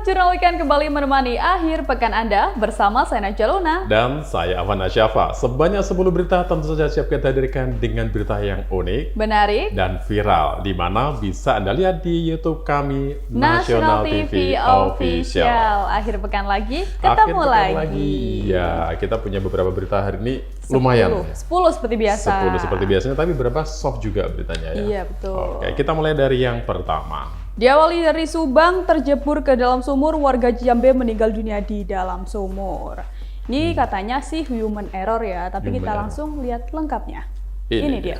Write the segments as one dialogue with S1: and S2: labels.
S1: Jurnal Weekend kembali menemani akhir pekan Anda bersama saya Najwa Luna.
S2: Dan saya Afwan Asyafa. Sebanyak 10 berita tentu saja siap kita hadirkan dengan berita yang unik,
S1: menarik,
S2: dan viral, di mana bisa Anda lihat di YouTube kami,
S1: National TV Official. Akhir pekan lagi, ketemu lagi.
S2: Ya, kita punya beberapa berita hari ini lumayan.
S1: 10 seperti biasa.
S2: 10 seperti biasanya, tapi berapa soft juga beritanya ya.
S1: Iya, betul.
S2: Oke, kita mulai dari yang pertama.
S1: Diawali dari Subang, terjebur ke dalam sumur, warga Jambe meninggal dunia di dalam sumur. Ini katanya sih human error ya, tapi
S2: Human
S1: kita
S2: error.
S1: langsung lihat lengkapnya.
S2: Ini
S1: dia.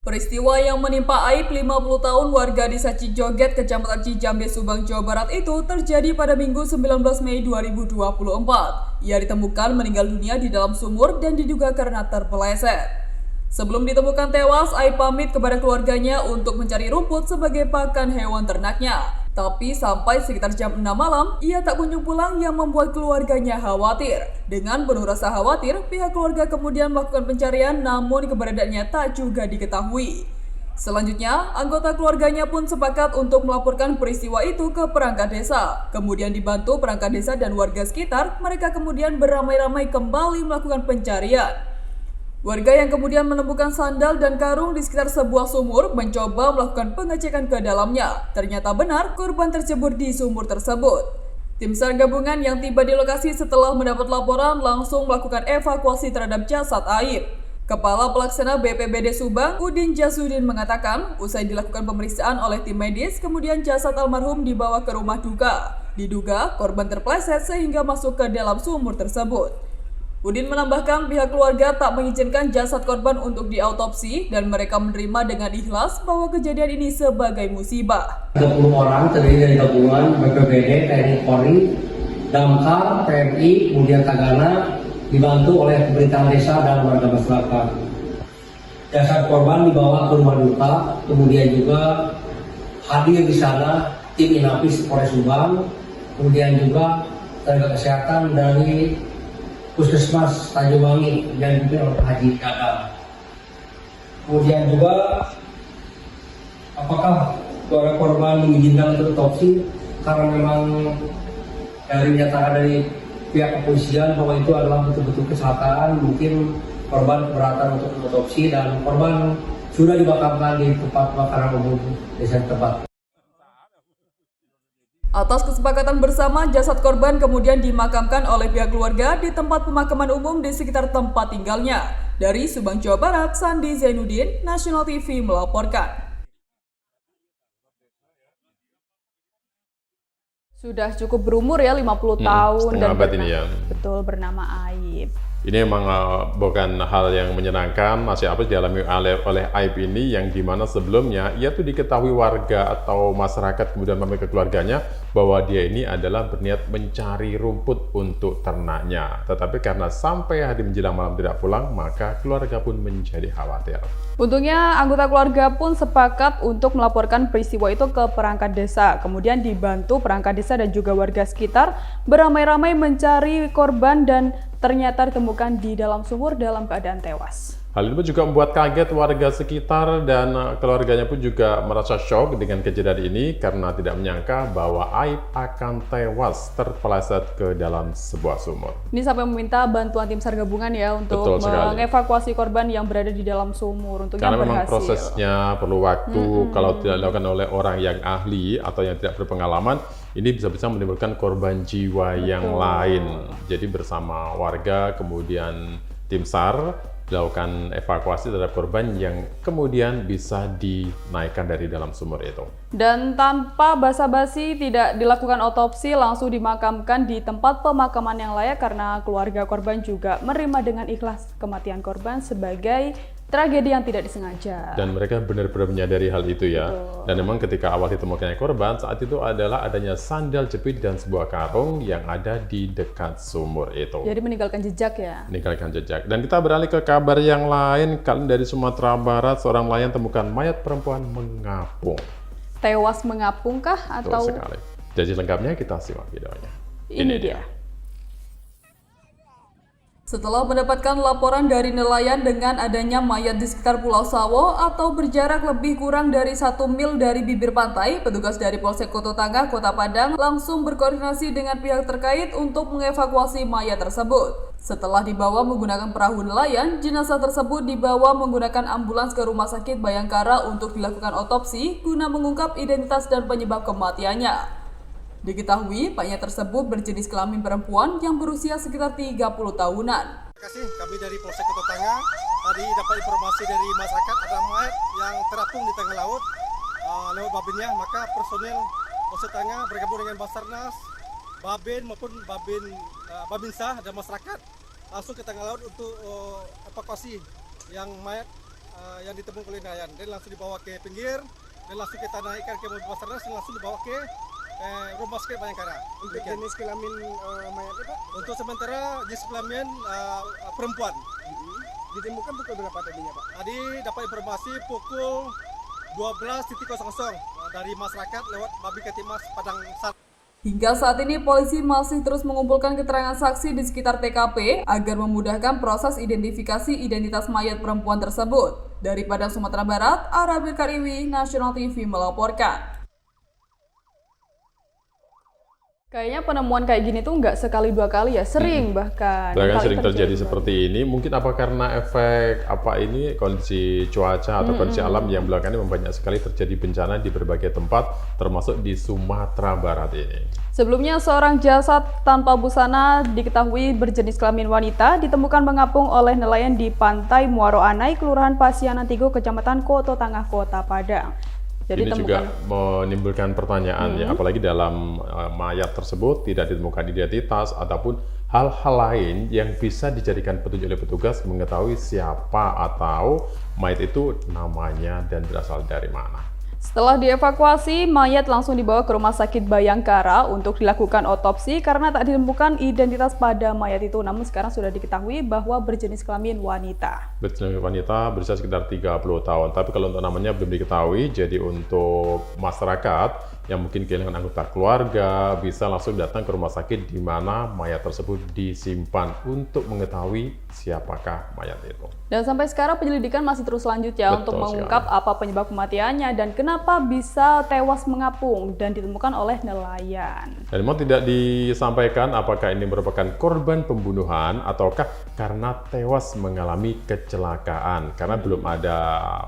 S3: Peristiwa yang menimpa Aib 50 tahun warga desa Cijoget, Kecamatan Cijambe, Subang, Jawa Barat itu terjadi pada Minggu 19 Mei 2024. Ia ditemukan meninggal dunia di dalam sumur dan diduga karena terpeleset. Sebelum ditemukan tewas, Aib pamit kepada keluarganya untuk mencari rumput sebagai pakan hewan ternaknya. Tapi sampai sekitar jam 6 malam, ia tak kunjung pulang yang membuat keluarganya khawatir. Dengan penuh rasa khawatir, pihak keluarga kemudian melakukan pencarian namun keberadaannya tak juga diketahui. Selanjutnya, anggota keluarganya pun sepakat untuk melaporkan peristiwa itu ke perangkat desa. Kemudian dibantu perangkat desa dan warga sekitar, mereka kemudian beramai-ramai kembali melakukan pencarian. Warga yang kemudian menemukan sandal dan karung di sekitar sebuah sumur mencoba melakukan pengecekan ke dalamnya. Ternyata benar korban tercebur di sumur tersebut. Tim SAR gabungan yang tiba di lokasi setelah mendapat laporan langsung melakukan evakuasi terhadap jasad Aib. Kepala Pelaksana BPBD Subang, Udin Jasudin mengatakan, usai dilakukan pemeriksaan oleh tim medis, kemudian jasad almarhum dibawa ke rumah duka. Diduga korban terpleset sehingga masuk ke dalam sumur tersebut. Udin menambahkan pihak keluarga tak mengizinkan jasad korban untuk diautopsi dan mereka menerima dengan ikhlas bahwa kejadian ini sebagai musibah.
S4: 30 orang terdiri dari gabungan BPBD, TNI Polri, Damkar, TNI, kemudian Tagana, dibantu oleh pemerintahan desa dan warga masyarakat. Jasad korban dibawa ke rumah duka, kemudian juga hadir di sana tim Inapis Polres Subang, kemudian juga tenaga kesehatan dari Puskesmas Tanjung Wangi dan juga oleh Haji Dadang. Kemudian juga apakah keluarga korban mengizinkan untuk otopsi karena memang dari nyatakan dari pihak kepolisian bahwa itu adalah betul-betul kesalahan, mungkin korban keberatan untuk otopsi dan korban sudah dimakamkan di tempat pemakaman umum desa tempat.
S3: Atas kesepakatan bersama, jasad korban kemudian dimakamkan oleh pihak keluarga di tempat pemakaman umum di sekitar tempat tinggalnya. Dari Subang, Jawa Barat, Sandi Zainuddin, National TV melaporkan.
S1: Sudah cukup berumur ya, 50 tahun dan
S2: abad ini ya.
S1: betul bernama Aib.
S2: Ini memang bukan hal yang menyenangkan, masih apa dialami oleh Aib ini, yang dimana sebelumnya ia tuh diketahui warga atau masyarakat kemudian memiliki keluarganya bahwa dia ini adalah berniat mencari rumput untuk ternaknya. Tetapi karena sampai hari menjelang malam tidak pulang, maka keluarga pun menjadi khawatir.
S1: Untungnya anggota keluarga pun sepakat untuk melaporkan peristiwa itu ke perangkat desa. Kemudian dibantu perangkat desa dan juga warga sekitar beramai-ramai mencari korban dan ternyata ditemukan di dalam sumur dalam keadaan tewas.
S2: Hal ini pun juga membuat kaget warga sekitar dan keluarganya pun juga merasa shock dengan kejadian ini karena tidak menyangka bahwa Aib akan tewas terpeleset ke dalam sebuah sumur.
S1: Ini sampai meminta bantuan tim SAR gabungan ya untuk
S2: Betul sekali.
S1: mengevakuasi korban yang berada di dalam sumur. Untungnya
S2: Karena memang
S1: berhasil.
S2: prosesnya perlu waktu, kalau tidak dilakukan oleh orang yang ahli atau yang tidak berpengalaman, ini bisa-bisa menimbulkan korban jiwa yang lain. Jadi bersama warga, kemudian tim SAR dilakukan evakuasi terhadap korban yang kemudian bisa dinaikkan dari dalam sumur itu.
S1: Dan tanpa basa-basi, tidak dilakukan otopsi, langsung dimakamkan di tempat pemakaman yang layak karena keluarga korban juga menerima dengan ikhlas kematian korban sebagai tragedi yang tidak disengaja.
S2: Dan mereka benar-benar menyadari hal itu ya.
S1: Betul.
S2: Dan memang ketika awal ditemukannya korban, saat itu adalah adanya sandal jepit dan sebuah karung yang ada di dekat sumur itu.
S1: Jadi meninggalkan jejak ya.
S2: Meninggalkan jejak. Dan kita beralih ke kabar yang lain. Kali dari Sumatera Barat, seorang nelayan temukan mayat perempuan mengapung.
S1: Tewas mengapungkah atau?
S2: Betul sekali. Jadi lengkapnya kita simak videonya.
S1: Ini dia.
S3: Setelah mendapatkan laporan dari nelayan dengan adanya mayat di sekitar Pulau Sawo atau berjarak lebih kurang dari 1 mil dari bibir pantai, petugas dari Polsek Koto Tangah, Kota Padang langsung berkoordinasi dengan pihak terkait untuk mengevakuasi mayat tersebut. Setelah dibawa menggunakan perahu nelayan, jenazah tersebut dibawa menggunakan ambulans ke Rumah Sakit Bayangkara untuk dilakukan otopsi guna mengungkap identitas dan penyebab kematiannya. Diketahui, mayat tersebut berjenis kelamin perempuan yang berusia sekitar 30 tahunan.
S5: Terima kasih, kami dari Polsek Koto Tangah tadi dapat informasi dari masyarakat ada mayat yang terapung di tengah laut lewat babinnya, maka personil Polsek Tangah bergabung dengan Basarnas, Babin maupun Babinsa dan masyarakat langsung ke tengah laut untuk evakuasi yang mayat yang ditemukan oleh nelayan, dan langsung dibawa ke pinggir dan langsung kita naikkan ke mobil Basarnas dan langsung dibawa ke Rumah Sakit Bayangkara.
S6: Untuk jenis kelamin mayatnya Pak?
S5: Untuk sementara jenis kelamin perempuan.
S6: Ditemukan pukul berapa tadinya Pak?
S5: Tadi dapat informasi pukul 12.00 dari masyarakat lewat Babi Ketimas Padang Sar.
S3: Hingga saat ini polisi masih terus mengumpulkan keterangan saksi di sekitar TKP agar memudahkan proses identifikasi identitas mayat perempuan tersebut. Dari Padang, Sumatera Barat, Arabil Kariwi, Nasional TV melaporkan.
S1: Kayaknya penemuan kayak gini tuh nggak sekali dua kali ya, sering bahkan.
S2: Bahkan
S1: Kali
S2: sering terjadi
S1: banget.
S2: seperti ini. Mungkin apa karena efek kondisi cuaca atau kondisi alam yang belakangan ini banyak sekali terjadi bencana di berbagai tempat, termasuk di Sumatera Barat ini.
S1: Sebelumnya, seorang jasad tanpa busana diketahui berjenis kelamin wanita ditemukan mengapung oleh nelayan di Pantai Muaro Anai, Kelurahan Pasianan Tigo, Kecamatan Koto Tangah, Kota Padang. Jadi
S2: ini juga menimbulkan pertanyaan ya, apalagi dalam mayat tersebut tidak ditemukan identitas ataupun hal-hal lain yang bisa dijadikan petunjuk oleh petugas mengetahui siapa atau mayat itu namanya dan berasal dari mana.
S1: Setelah dievakuasi, mayat langsung dibawa ke Rumah Sakit Bayangkara untuk dilakukan otopsi karena tak ditemukan identitas pada mayat itu. Namun sekarang sudah diketahui bahwa berjenis kelamin wanita.
S2: Berjenis wanita berusia sekitar 30 tahun. Tapi kalau untuk namanya belum diketahui, jadi untuk masyarakat yang mungkin kehilangan anggota keluarga bisa langsung datang ke rumah sakit di mana mayat tersebut disimpan untuk mengetahui siapakah mayat itu.
S1: Dan sampai sekarang penyelidikan masih terus lanjut ya untuk mengungkap apa penyebab kematiannya dan kenapa bisa tewas mengapung dan ditemukan oleh nelayan.
S2: Dan memang tidak disampaikan apakah ini merupakan korban pembunuhan ataukah karena tewas mengalami kecelakaan. Karena belum ada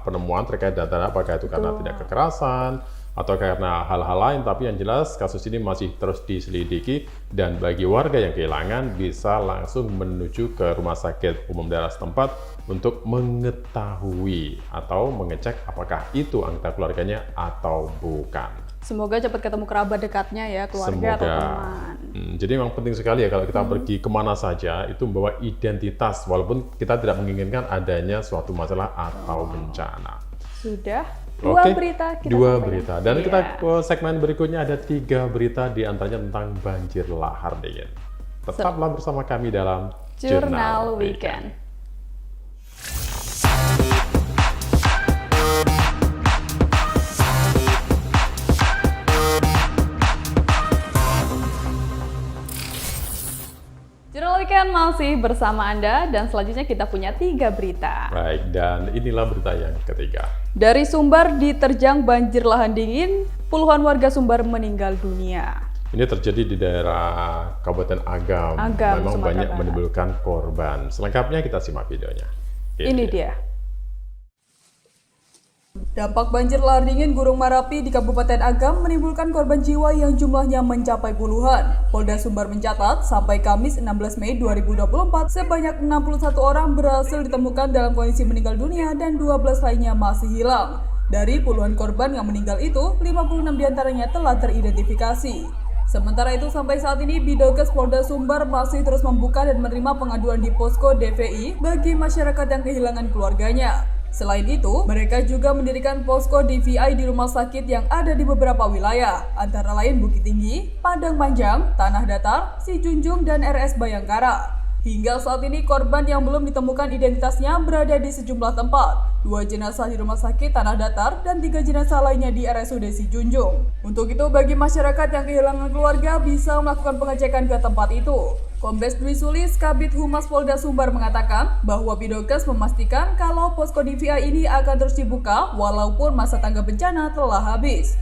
S2: penemuan terkait data apakah itu karena tidak kekerasan atau karena hal-hal lain, tapi yang jelas kasus ini masih terus diselidiki dan bagi warga yang kehilangan bisa langsung menuju ke rumah sakit umum daerah setempat untuk mengetahui atau mengecek apakah itu anggota keluarganya atau bukan.
S1: Semoga cepat ketemu kerabat dekatnya ya, keluarga atau teman.
S2: Jadi memang penting sekali ya kalau kita pergi kemana saja itu membawa identitas walaupun kita tidak menginginkan adanya suatu masalah atau bencana.
S1: Sudah. Dua berita kita
S2: dua
S1: sampaikan.
S2: berita. Dan kita ke segmen berikutnya ada 3 berita di antaranya tentang banjir lahar dingin. Tetaplah bersama kami dalam
S1: Jurnal Weekend. Jurnal Weekend masih bersama Anda dan selanjutnya kita punya 3 berita.
S2: Baik, dan inilah berita yang ketiga.
S1: Dari Sumbar diterjang banjir lahan dingin, puluhan warga Sumbar meninggal dunia.
S2: Ini terjadi di daerah Kabupaten Agam. Memang
S1: Sumatera
S2: banyak
S1: Barat.
S2: menimbulkan korban. Selengkapnya kita simak videonya.
S1: Ini dia.
S3: Dampak banjir lahar dingin Gunung Merapi di Kabupaten Agam menimbulkan korban jiwa yang jumlahnya mencapai puluhan. Polda Sumbar mencatat, sampai Kamis 16 Mei 2024, sebanyak 61 orang berhasil ditemukan dalam kondisi meninggal dunia dan 12 lainnya masih hilang. Dari puluhan korban yang meninggal itu, 56 diantaranya telah teridentifikasi. Sementara itu, sampai saat ini Bidokes Polda Sumbar masih terus membuka dan menerima pengaduan di posko DVI bagi masyarakat yang kehilangan keluarganya. Selain itu, mereka juga mendirikan posko DVI di rumah sakit yang ada di beberapa wilayah, antara lain Bukit Tinggi, Padang Panjang, Tanah Datar, Sijunjung, dan RS Bayangkara. Hingga saat ini korban yang belum ditemukan identitasnya berada di sejumlah tempat. 2 jenazah di rumah sakit Tanah Datar dan 3 jenazah lainnya di RSUD Sijunjung. Untuk itu, bagi masyarakat yang kehilangan keluarga bisa melakukan pengecekan ke tempat itu. Kombes Dwi Sulis, Kabid Humas Polda Sumbar mengatakan bahwa Bidokes memastikan kalau posko DVI ini akan terus dibuka walaupun masa tanggap bencana telah habis.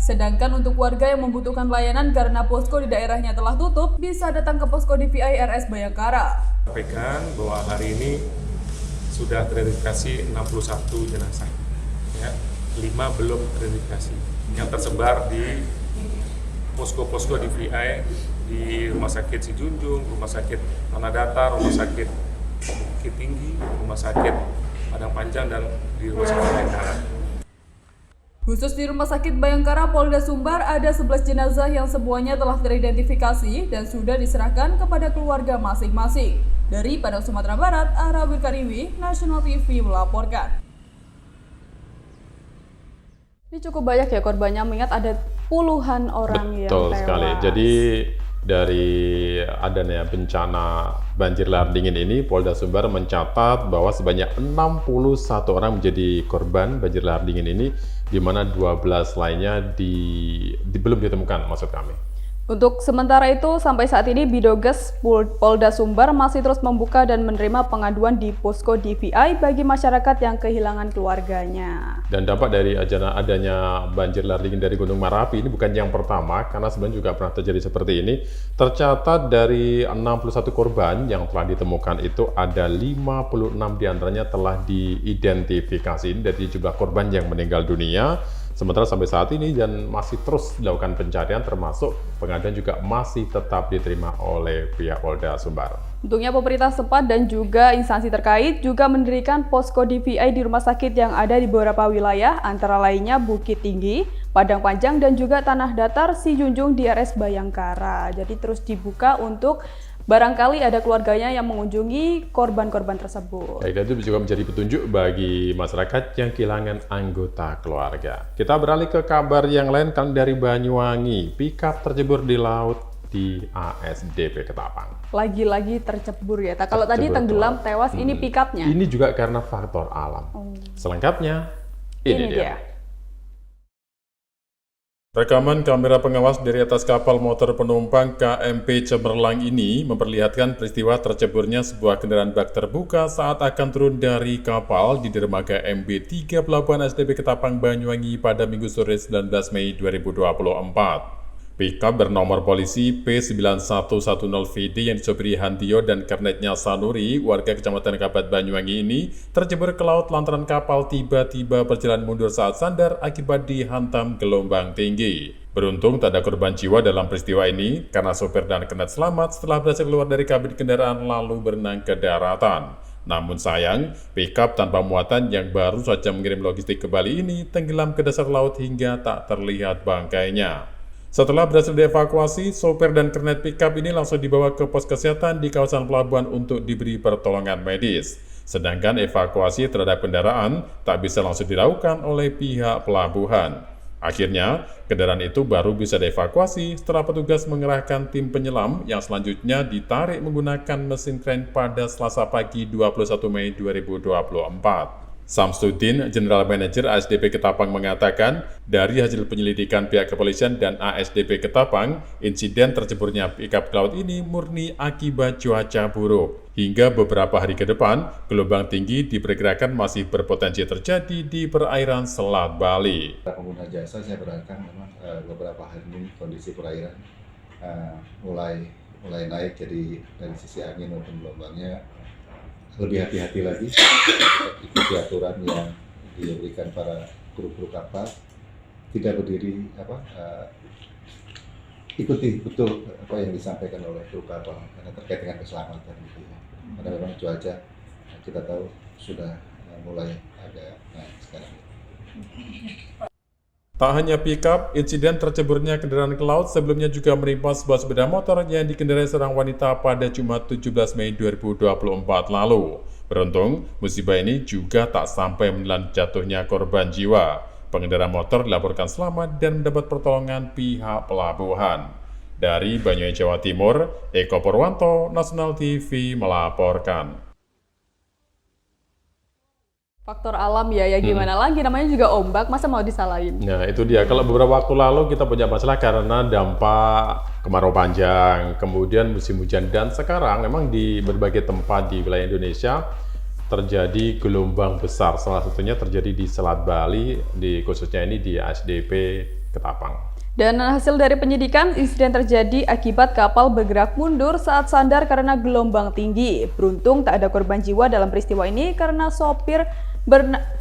S3: Sedangkan untuk warga yang membutuhkan layanan karena posko di daerahnya telah tutup, bisa datang ke posko DVI RS Bayangkara.
S7: Sampaikan bahwa hari ini sudah teridentifikasi 61 jenazah, ya, 5 belum teridentifikasi, yang tersebar di posko-posko DVI di Rumah Sakit Sijunjung, Rumah Sakit Tanah Datar, Rumah Sakit Bukit Tinggi, Rumah Sakit Padang Panjang, dan di Rumah Sakit Bayangkara.
S3: Khusus di Rumah Sakit Bayangkara Polda Sumbar ada 11 jenazah yang semuanya telah teridentifikasi dan sudah diserahkan kepada keluarga masing-masing. Dari Padang Sumatera Barat, Arawil Kariwi, National TV melaporkan.
S1: Ini cukup banyak ya korbannya, mengingat ada puluhan orang yang
S2: Betul
S1: tewas.
S2: sekali. Jadi dari adanya bencana banjir lahar dingin ini, Polda Sumbar mencatat bahwa sebanyak 61 orang menjadi korban banjir lahar dingin ini, di mana 12 lainnya belum ditemukan, maksud kami.
S1: Untuk sementara itu, sampai saat ini Bidokes Polda Sumbar masih terus membuka dan menerima pengaduan di posko DVI bagi masyarakat yang kehilangan keluarganya.
S2: Dan dampak dari adanya banjir lahar dingin dari Gunung Merapi ini bukan yang pertama, karena sebenarnya juga pernah terjadi seperti ini. Tercatat dari 61 korban yang telah ditemukan itu ada 56 diantaranya telah diidentifikasi. Ini dari jumlah korban yang meninggal dunia. Sementara sampai saat ini dan masih terus dilakukan pencarian, termasuk pengaduan juga masih tetap diterima oleh pihak Polda Sumbar.
S1: Tentunya pemerintah setempat dan juga instansi terkait juga mendirikan posko DVI di rumah sakit yang ada di beberapa wilayah, antara lainnya Bukit Tinggi, Padang Panjang, dan juga Tanah Datar Sijunjung di RS Bayangkara. Jadi terus dibuka untuk barangkali ada keluarganya yang mengunjungi korban-korban tersebut.
S2: Baik, itu juga menjadi petunjuk bagi masyarakat yang kehilangan anggota keluarga. Kita beralih ke kabar yang lain, kali dari Banyuwangi. Pickup tercebur di laut di ASDP Ketapang.
S1: Lagi-lagi tercebur ya. Kalau tadi tenggelam, tewas, ini pickupnya.
S2: Ini juga karena faktor alam. Selengkapnya, ini dia. Rekaman kamera pengawas dari atas kapal motor penumpang KMP Cemerlang ini memperlihatkan peristiwa terceburnya sebuah kendaraan bak terbuka saat akan turun dari kapal di dermaga MB3 Pelabuhan ASDP Ketapang Banyuwangi pada Minggu sore 19 Mei 2024. Pickup bernomor polisi P9110VD yang disopiri Hantio dan kernetnya Sanuri, warga Kecamatan Kabat Banyuwangi ini tercebur ke laut lantaran kapal tiba-tiba berjalan mundur saat sandar akibat dihantam gelombang tinggi. Beruntung tak ada korban jiwa dalam peristiwa ini karena sopir dan kernet selamat setelah berhasil keluar dari kabin kendaraan lalu berenang ke daratan. Namun sayang, pickup tanpa muatan yang baru saja mengirim logistik ke Bali ini tenggelam ke dasar laut hingga tak terlihat bangkainya. Setelah berhasil dievakuasi, sopir dan kernet pickup ini langsung dibawa ke pos kesehatan di kawasan pelabuhan untuk diberi pertolongan medis. Sedangkan evakuasi terhadap kendaraan tak bisa langsung dilakukan oleh pihak pelabuhan. Akhirnya, kendaraan itu baru bisa dievakuasi setelah petugas mengerahkan tim penyelam yang selanjutnya ditarik menggunakan mesin kren pada Selasa pagi 21 Mei 2024. Samsudin, General Manager ASDP Ketapang mengatakan, dari hasil penyelidikan pihak kepolisian dan ASDP Ketapang, insiden terceburnya pickup laut ini murni akibat cuaca buruk. Hingga beberapa hari ke depan, gelombang tinggi diperkirakan masih berpotensi terjadi di perairan Selat Bali.
S8: Para pengguna jasa saya berangkat memang beberapa hari ini kondisi perairan mulai naik, jadi dari sisi angin maupun gelombangnya lebih hati-hati lagi, ikuti aturan yang diberikan para kru-kru kapal, tidak berdiri ikuti betul apa yang disampaikan oleh kru kapal karena terkait dengan keselamatan gitu ya. Karena memang cuaca kita tahu sudah mulai agak naik sekarang.
S2: Tak hanya pickup, insiden terceburnya kendaraan ke laut sebelumnya juga menimpa sebuah sepeda motor yang dikendarai seorang wanita pada Jumat 17 Mei 2024 lalu. Beruntung, musibah ini juga tak sampai menelan jatuhnya korban jiwa. Pengendara motor dilaporkan selamat dan mendapat pertolongan pihak pelabuhan. Dari Banyuwangi, Jawa Timur, Eko Purwanto, National TV melaporkan.
S1: Faktor alam ya gimana lagi, namanya juga ombak, masa mau disalahin?
S2: Nah, itu dia. Kalau beberapa waktu lalu kita punya masalah karena dampak kemarau panjang, kemudian musim hujan, dan sekarang memang di berbagai tempat di wilayah Indonesia terjadi gelombang besar. Salah satunya terjadi di Selat Bali, khususnya ini di ASDP Ketapang.
S1: Dan hasil dari penyidikan, insiden terjadi akibat kapal bergerak mundur saat sandar karena gelombang tinggi. Beruntung tak ada korban jiwa dalam peristiwa ini karena sopir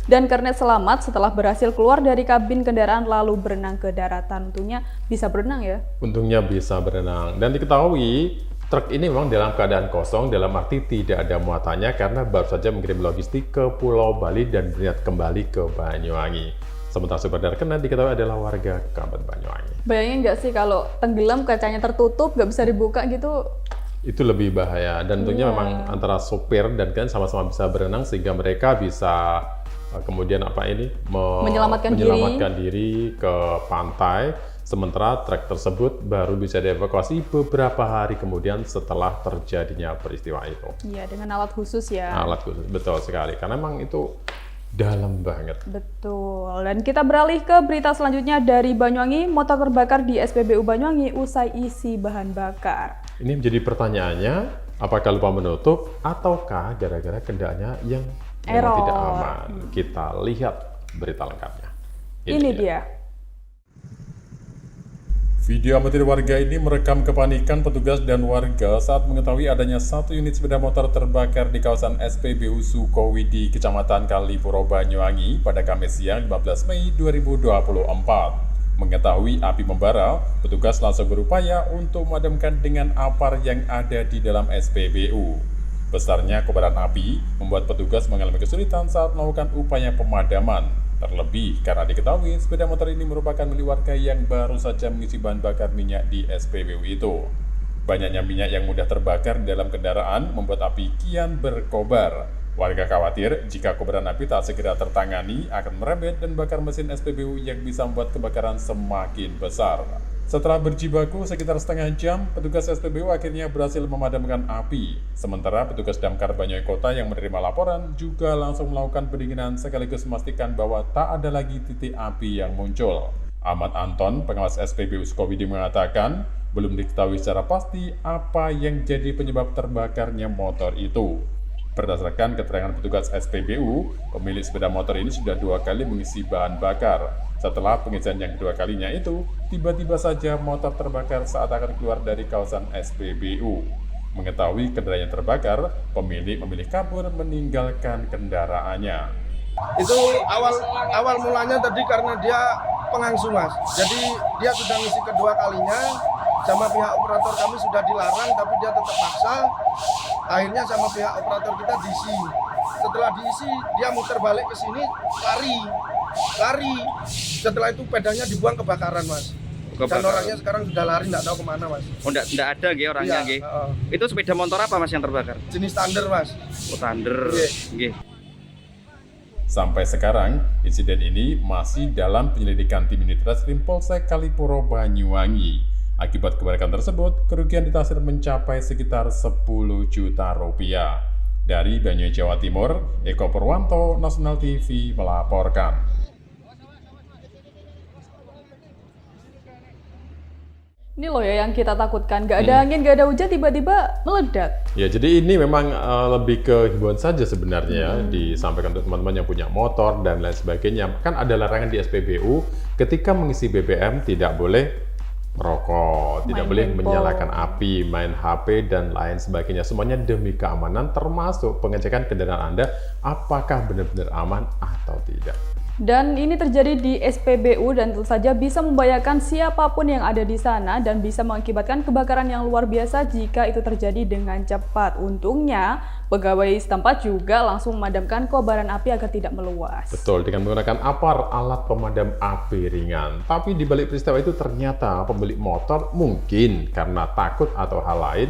S1: dan kernet selamat setelah berhasil keluar dari kabin kendaraan lalu berenang ke daratan. Untungnya bisa berenang ya?
S2: Untungnya bisa berenang. Dan diketahui truk ini memang dalam keadaan kosong, dalam arti tidak ada muatannya karena baru saja mengirim logistik ke Pulau Bali dan berniat kembali ke Banyuwangi. Sementara sopir dan kernet diketahui adalah warga Kabupaten Banyuwangi.
S1: Bayangin nggak sih kalau tenggelam kacanya tertutup, nggak bisa dibuka gitu?
S2: Itu lebih bahaya, dan tentunya memang antara sopir dan kernet sama-sama bisa berenang sehingga mereka bisa kemudian menyelamatkan diri ke pantai. Sementara truk tersebut baru bisa dievakuasi beberapa hari kemudian setelah terjadinya peristiwa itu.
S1: Iya, dengan alat khusus ya.
S2: Alat khusus, betul sekali, karena memang itu dalam banget.
S1: Betul. Dan kita beralih ke berita selanjutnya dari Banyuwangi. Motor terbakar di SPBU Banyuwangi usai isi bahan bakar.
S2: Ini menjadi pertanyaannya, apakah lupa menutup ataukah gara-gara kendaraannya yang memang tidak aman? Kita lihat berita lengkapnya.
S1: Ini dia.
S2: Video amatir warga ini merekam kepanikan petugas dan warga saat mengetahui adanya satu unit sepeda motor terbakar di kawasan SPBU Sukowidi, Kecamatan Kalipuro, Banyuwangi pada Kamis siang 15 Mei 2024. Mengetahui api membara, petugas langsung berupaya untuk memadamkan dengan apar yang ada di dalam SPBU. Besarnya kobaran api membuat petugas mengalami kesulitan saat melakukan upaya pemadaman. Terlebih karena diketahui sepeda motor ini merupakan milik warga yang baru saja mengisi bahan bakar minyak di SPBU itu. Banyaknya minyak yang mudah terbakar di dalam kendaraan membuat api kian berkobar. Warga khawatir jika kobaran api tak segera tertangani akan merembet dan bakar mesin SPBU yang bisa membuat kebakaran semakin besar. Setelah berjibaku sekitar setengah jam, petugas SPBU akhirnya berhasil memadamkan api. Sementara petugas Damkar Banyuwangi Kota yang menerima laporan juga langsung melakukan pendinginan sekaligus memastikan bahwa tak ada lagi titik api yang muncul. Ahmad Anton, pengawas SPBU Sukowidi mengatakan, belum diketahui secara pasti apa yang jadi penyebab terbakarnya motor itu. Berdasarkan keterangan petugas SPBU, pemilik sepeda motor ini sudah 2 kali mengisi bahan bakar. Setelah pengisian yang kedua kalinya itu, tiba-tiba saja motor terbakar saat akan keluar dari kawasan SPBU. Mengetahui kendaraannya terbakar, pemilik memilih kabur meninggalkan kendaraannya.
S6: Itu awal mulanya tadi karena dia pengangsu mas. Jadi dia sudah ngisi kedua kalinya, sama pihak operator kami sudah dilarang tapi dia tetap maksa. Akhirnya sama pihak operator kita diisi. Setelah diisi dia muter balik ke sini, lari. Setelah itu pedangnya dibuang kebakaran mas. Dan orangnya sekarang sudah lari, nggak tahu kemana mas.
S9: Oh nggak ada nggih orangnya nggih. Itu sepeda motor apa mas yang terbakar?
S6: Jenis Thunder mas.
S9: Oh Thunder. Nggih.
S2: Sampai sekarang, insiden ini masih dalam penyelidikan tim unit Reskrim Polsek Kalipuro, Banyuwangi. Akibat kebakaran tersebut, kerugian ditaksir mencapai sekitar 10 juta rupiah. Dari Banyuwangi, Jawa Timur, Eko Purwanto, Nasional TV melaporkan.
S1: Ini loh ya yang kita takutkan, gak ada angin, gak ada hujan, tiba-tiba meledak.
S2: Ya, jadi ini memang lebih ke himbauan saja sebenarnya disampaikan untuk teman-teman yang punya motor dan lain sebagainya. Kan ada larangan di SPBU ketika mengisi BBM tidak boleh merokok, tidak boleh menyalakan api, main HP dan lain sebagainya. Semuanya demi keamanan, termasuk pengecekan kendaraan Anda apakah benar-benar aman atau tidak.
S1: Dan ini terjadi di SPBU dan tentu saja bisa membahayakan siapapun yang ada di sana dan bisa mengakibatkan kebakaran yang luar biasa jika itu terjadi dengan cepat. Untungnya, pegawai setempat juga langsung memadamkan kobaran api agar tidak meluas.
S2: Betul, dengan menggunakan apar, alat pemadam api ringan. Tapi di balik peristiwa itu ternyata pemilik motor mungkin karena takut atau hal lain,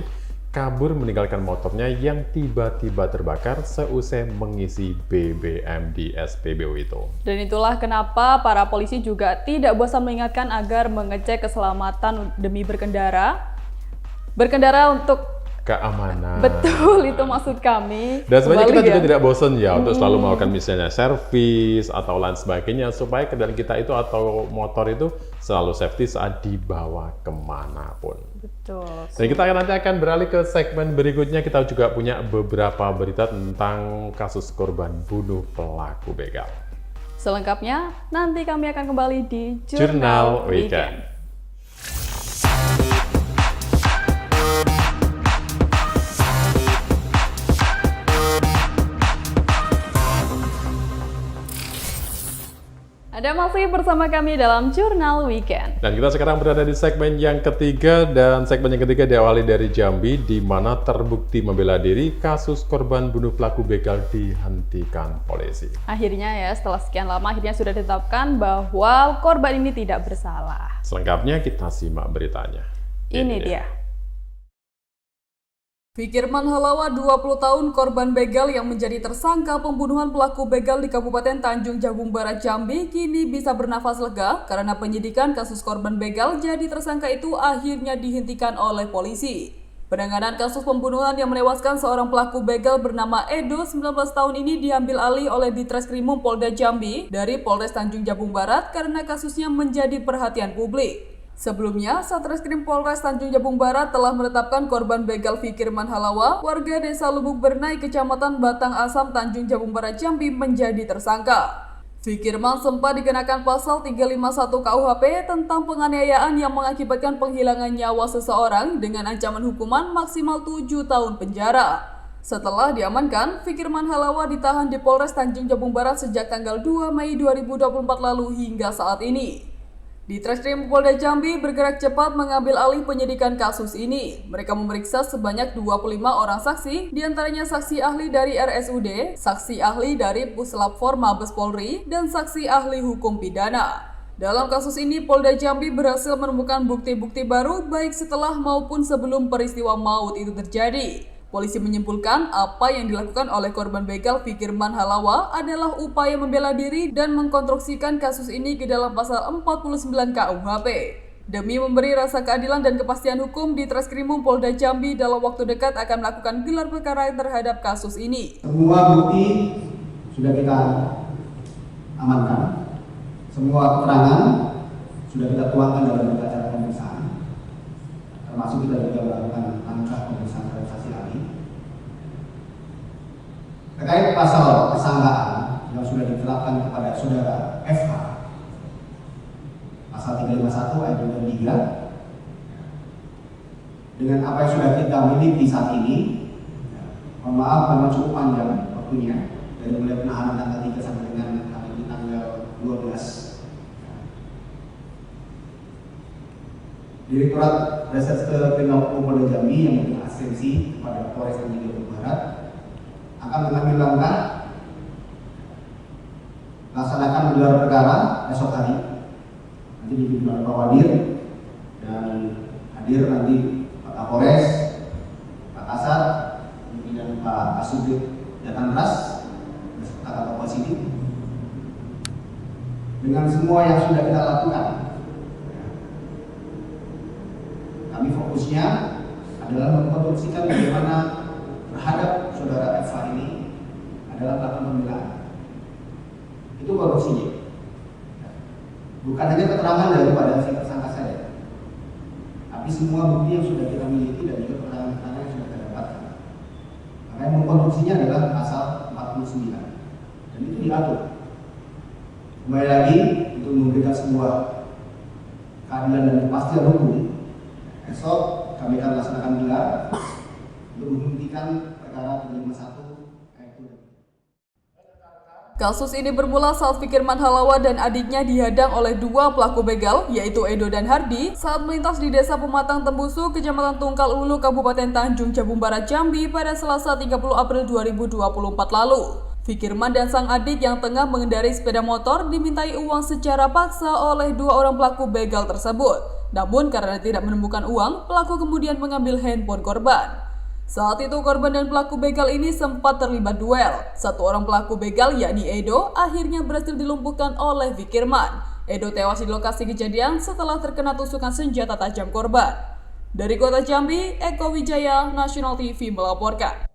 S2: kabur meninggalkan motornya yang tiba-tiba terbakar seusai mengisi BBM di SPBU itu.
S1: Dan itulah kenapa para polisi juga tidak bosan mengingatkan agar mengecek keselamatan demi berkendara untuk
S2: keamanan.
S1: Betul, itu maksud kami.
S2: Dan sebenarnya kita
S1: Kembali
S2: juga
S1: ya.
S2: tidak bosan ya untuk selalu melakukan misalnya servis atau lain sebagainya supaya kendaraan kita itu atau motor itu selalu safety saat dibawa kemanapun.
S1: Betul.
S2: Dan kita nanti akan beralih ke segmen berikutnya. Kita juga punya beberapa berita tentang kasus korban bunuh pelaku begal.
S1: Selengkapnya nanti kami akan kembali di
S2: Jurnal Weekend.
S1: Anda masih bersama kami dalam Jurnal Weekend.
S2: Dan kita sekarang berada di segmen yang ketiga, dan segmen yang ketiga diawali dari Jambi, di mana terbukti membela diri kasus korban bunuh pelaku begal dihentikan polisi.
S1: Akhirnya ya, setelah sekian lama akhirnya sudah ditetapkan bahwa korban ini tidak bersalah.
S2: Selengkapnya kita simak beritanya.
S1: Ini dia.
S3: Fikirman Halawa, 20 tahun, korban begal yang menjadi tersangka pembunuhan pelaku begal di Kabupaten Tanjung Jabung Barat, Jambi, kini bisa bernafas lega karena penyidikan kasus korban begal jadi tersangka itu akhirnya dihentikan oleh polisi. Penanganan kasus pembunuhan yang menewaskan seorang pelaku begal bernama Edo, 19 tahun ini diambil alih oleh Ditreskrimum Polda Jambi dari Polres Tanjung Jabung Barat karena kasusnya menjadi perhatian publik. Sebelumnya, Satreskrim Polres Tanjung Jabung Barat telah menetapkan korban begal Fikirman Halawa, warga Desa Lubuk Bernai, Kecamatan Batang Asam, Tanjung Jabung Barat, Jambi, menjadi tersangka. Fikirman sempat dikenakan pasal 351 KUHP tentang penganiayaan yang mengakibatkan penghilangan nyawa seseorang dengan ancaman hukuman maksimal 7 tahun penjara. Setelah diamankan, Fikirman Halawa ditahan di Polres Tanjung Jabung Barat sejak tanggal 2 Mei 2024 lalu hingga saat ini. Ditreskrim Polda Jambi bergerak cepat mengambil alih penyidikan kasus ini. Mereka memeriksa sebanyak 25 orang saksi, diantaranya saksi ahli dari RSUD, saksi ahli dari Puslap 4 Mabes Polri, dan saksi ahli hukum pidana. Dalam kasus ini, Polda Jambi berhasil menemukan bukti-bukti baru baik setelah maupun sebelum peristiwa maut itu terjadi. Polisi menyimpulkan apa yang dilakukan oleh korban begal Fikirman Halawa adalah upaya membela diri dan mengkonstruksikan kasus ini ke dalam pasal 49 KUHP. Demi memberi rasa keadilan dan kepastian hukum, Ditreskrimum Polda Jambi dalam waktu dekat akan melakukan gelar perkara terhadap kasus ini.
S10: Semua bukti sudah kita amankan, semua keterangan sudah kita tuangkan dalam berita acara pemeriksaan, termasuk kita juga melakukan langkah pemeriksaan saksi ahli. Terkait pasal persangkaan yang sudah diterapkan kepada saudara FH, pasal 351 ayat 23, dengan apa yang sudah kita miliki saat ini, mohon maaf memang cukup panjang waktunya, dari mulai penahanan tanggal 3 sampai dengan hari ini tanggal 12. Direktorat Reserse Kriminal Polda Jambi yang memberikan asistensi kepada Polres Tanjung Jabung Barat akan mengambil langkah laksanakan gelar perkara esok hari. Nanti dipimpin oleh Pak Wadir dan hadir nanti Pak Kapolres, Pak Kasat, dan Pak Kasubdit Jatanras, Kak Kapol Sidik. Dengan semua yang sudah kita lakukan, kami fokusnya adalah mengkonstruksikan bagaimana terhadap saudara FH ini adalah melakukan pembelaan. Itu korupsinya. Bukan hanya keterangan daripada si tersangka saya, tapi semua bukti yang sudah kita miliki dan juga keterangan-keterangan yang sudah kita dapatkan. Maka yang mengkonstruksinya adalah pasal 49 dan itu diatur. Kembali lagi untuk memberikan sebuah keadilan dan kepastian hukum. Esok kami akan laksanakan gelar untuk menghentikan perkara 351 ayat 2.
S3: Kasus ini bermula saat Fikirman Halawa dan adiknya dihadang oleh dua pelaku begal, yaitu Edo dan Hardi, saat melintas di Desa Pematang Tembusu, Kecamatan Tungkal Ulu, Kabupaten Tanjung Jabung Barat, Jambi pada Selasa 30 April 2024 lalu. Fikirman dan sang adik yang tengah mengendarai sepeda motor dimintai uang secara paksa oleh dua orang pelaku begal tersebut. Namun karena tidak menemukan uang, pelaku kemudian mengambil handphone korban. Saat itu korban dan pelaku begal ini sempat terlibat duel. Satu orang pelaku begal yakni Edo akhirnya berhasil dilumpuhkan oleh Fikirman. Edo tewas di lokasi kejadian setelah terkena tusukan senjata tajam korban. Dari Kota Jambi, Eko Wijaya, Nasional TV melaporkan.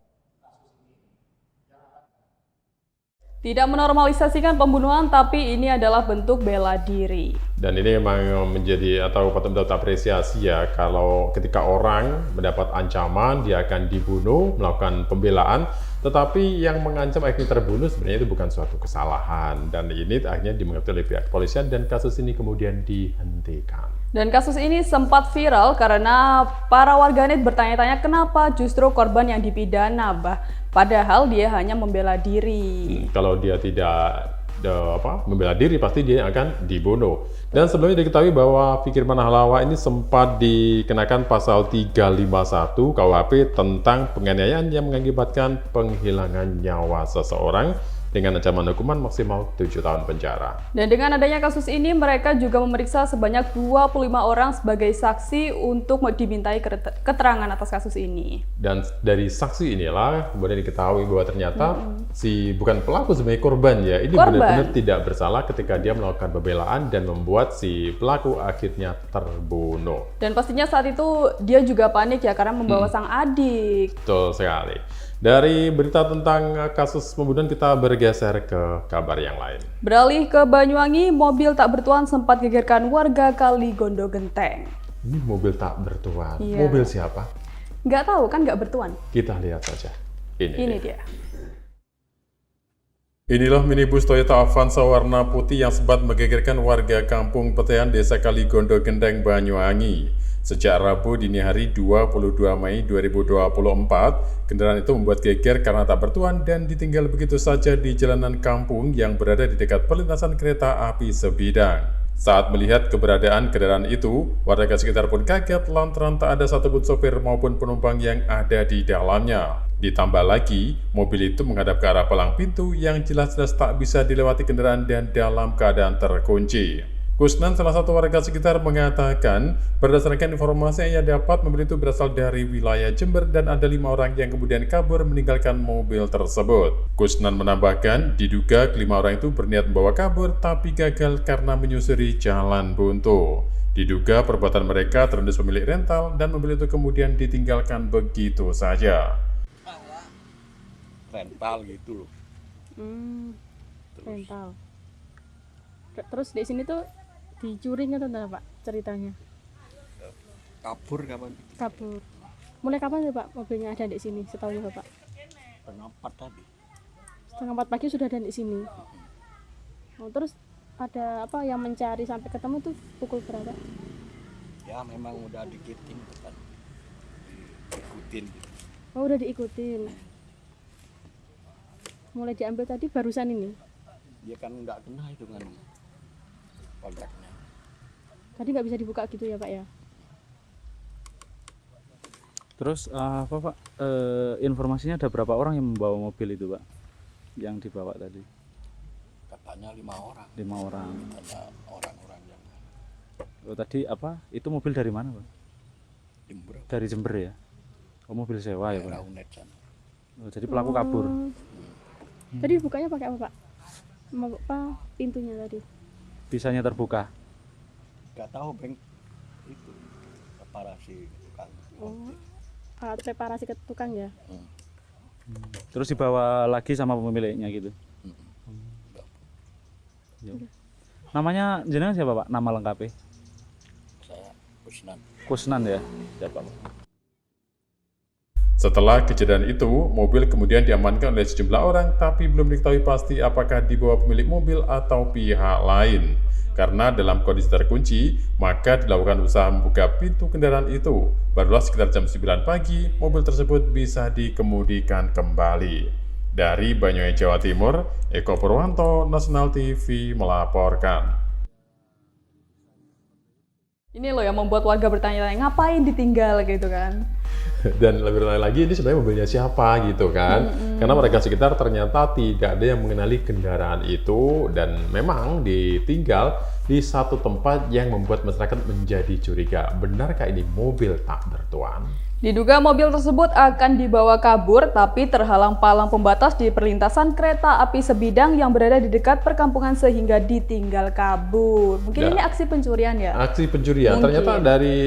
S1: Tidak menormalisasikan pembunuhan, tapi ini adalah bentuk bela diri.
S2: Dan ini memang menjadi atau patut mendapat apresiasi ya, kalau ketika orang mendapat ancaman, dia akan dibunuh, melakukan pembelaan, tetapi yang mengancam akhirnya terbunuh sebenarnya itu bukan suatu kesalahan. Dan ini akhirnya dimengerti oleh pihak kepolisian dan kasus ini kemudian dihentikan.
S1: Dan kasus ini sempat viral karena para warganet bertanya-tanya kenapa justru korban yang dipidana, padahal dia hanya membela diri.
S2: Kalau dia tidak membela diri, pasti dia akan dibunuh. Dan sebelumnya diketahui bahwa Fikirman Halawa ini sempat dikenakan pasal 351 KUHP tentang penganiayaan yang mengakibatkan penghilangan nyawa seseorang dengan ancaman hukuman maksimal 7 tahun penjara.
S1: Dan dengan adanya kasus ini, mereka juga memeriksa sebanyak 25 orang sebagai saksi untuk dimintai keterangan atas kasus ini.
S2: Dan dari saksi inilah kemudian diketahui bahwa ternyata si bukan pelaku sebagai korban ya, ini benar-benar tidak bersalah ketika dia melakukan pembelaan dan membuat si pelaku akhirnya terbunuh.
S1: Dan pastinya saat itu dia juga panik ya karena membawa sang adik.
S2: Betul sekali. Dari berita tentang kasus pembunuhan kita bergeser ke kabar yang lain.
S1: Beralih ke Banyuwangi, mobil tak bertuan sempat gegerkan warga Kali Gondo Genteng.
S2: Ini mobil tak bertuan.
S1: Iya.
S2: Mobil siapa?
S1: Nggak tahu kan, nggak bertuan.
S2: Kita lihat saja.
S1: Ini dia.
S2: Inilah minibus Toyota Avanza warna putih yang sempat menggegerkan warga kampung Petean, Desa Kali Gondo Genteng, Banyuwangi. Sejak Rabu dini hari 22 Mei 2024, kendaraan itu membuat geger karena tak bertuan dan ditinggal begitu saja di jalanan kampung yang berada di dekat perlintasan kereta api sebidang. Saat melihat keberadaan kendaraan itu, warga sekitar pun kaget lantaran tak ada satupun sopir maupun penumpang yang ada di dalamnya. Ditambah lagi, mobil itu menghadap ke arah palang pintu yang jelas-jelas tak bisa dilewati kendaraan dan dalam keadaan terkunci. Kusnan, salah satu warga sekitar, mengatakan berdasarkan informasi yang ia dapat, mobil itu berasal dari wilayah Jember dan ada 5 orang yang kemudian kabur meninggalkan mobil tersebut. Kusnan menambahkan, diduga kelima orang itu berniat membawa kabur tapi gagal karena menyusuri jalan buntu. Diduga perbuatan mereka terendus pemilik rental dan mobil itu kemudian ditinggalkan begitu saja.
S11: Rental gitu loh.
S12: Rental. Terus di sini tuh dicuri atau enggak, Pak, ceritanya?
S11: Kabur kapan?
S12: Kabur. Mulai kapan sih, Pak, mobilnya ada di sini, setahu Bapak?
S11: Setengah 4 tadi.
S12: Setengah 4 pagi sudah ada di sini. Oh, terus ada apa yang mencari sampai ketemu tuh pukul berapa?
S11: Ya memang udah dikitin kan. Diikutin gitu.
S12: Oh, udah diikutin. Mulai diambil tadi barusan ini.
S11: Dia kan nggak kena itu kan kontaknya.
S12: Tadi nggak bisa dibuka gitu ya, Pak ya?
S13: Terus apa Pak? Informasinya ada berapa orang yang membawa mobil itu, Pak? Yang dibawa tadi?
S11: Katanya 5 orang.
S13: 5 orang.
S11: Ada orang-orang yang.
S13: Oh, tadi apa? Itu mobil dari mana, Pak?
S11: Jember.
S13: Dari Jember ya? Oh, mobil sewa ya, Pak? Oh, jadi pelaku kabur.
S12: Tadi bukanya pakai apa, Pak? Apa pintunya tadi?
S13: Bisanya terbuka.
S11: Gak tahu, Bang. Itu reparasi tukang.
S12: Oh, alat reparasi ke tukang ya?
S13: Terus dibawa lagi sama pemiliknya gitu. Namanya jenengan siapa, Pak? Nama lengkapnya?
S11: Saya Kusnan.
S13: Kusnan ya? Siapa, Pak?
S2: Setelah kejadian itu, mobil kemudian diamankan oleh sejumlah orang, tapi belum diketahui pasti apakah dibawa pemilik mobil atau pihak lain. Karena dalam kondisi terkunci, maka dilakukan usaha membuka pintu kendaraan itu. Barulah sekitar jam 9 pagi, mobil tersebut bisa dikemudikan kembali. Dari Banyuwangi, Jawa Timur, Eko Purwanto, Nasional TV melaporkan.
S1: Ini loh yang membuat warga bertanya-tanya, ngapain ditinggal gitu kan?
S2: Dan lebih lagi, ini sebenarnya mobilnya siapa gitu kan? Karena warga sekitar ternyata tidak ada yang mengenali kendaraan itu dan memang ditinggal di satu tempat yang membuat masyarakat menjadi curiga. Benarkah ini mobil tak bertuan?
S1: Diduga mobil tersebut akan dibawa kabur, tapi terhalang palang pembatas di perlintasan kereta api sebidang yang berada di dekat perkampungan sehingga ditinggal kabur. Mungkin ini aksi pencurian ya?
S2: Aksi pencurian.
S1: Mungkin.
S2: Ternyata dari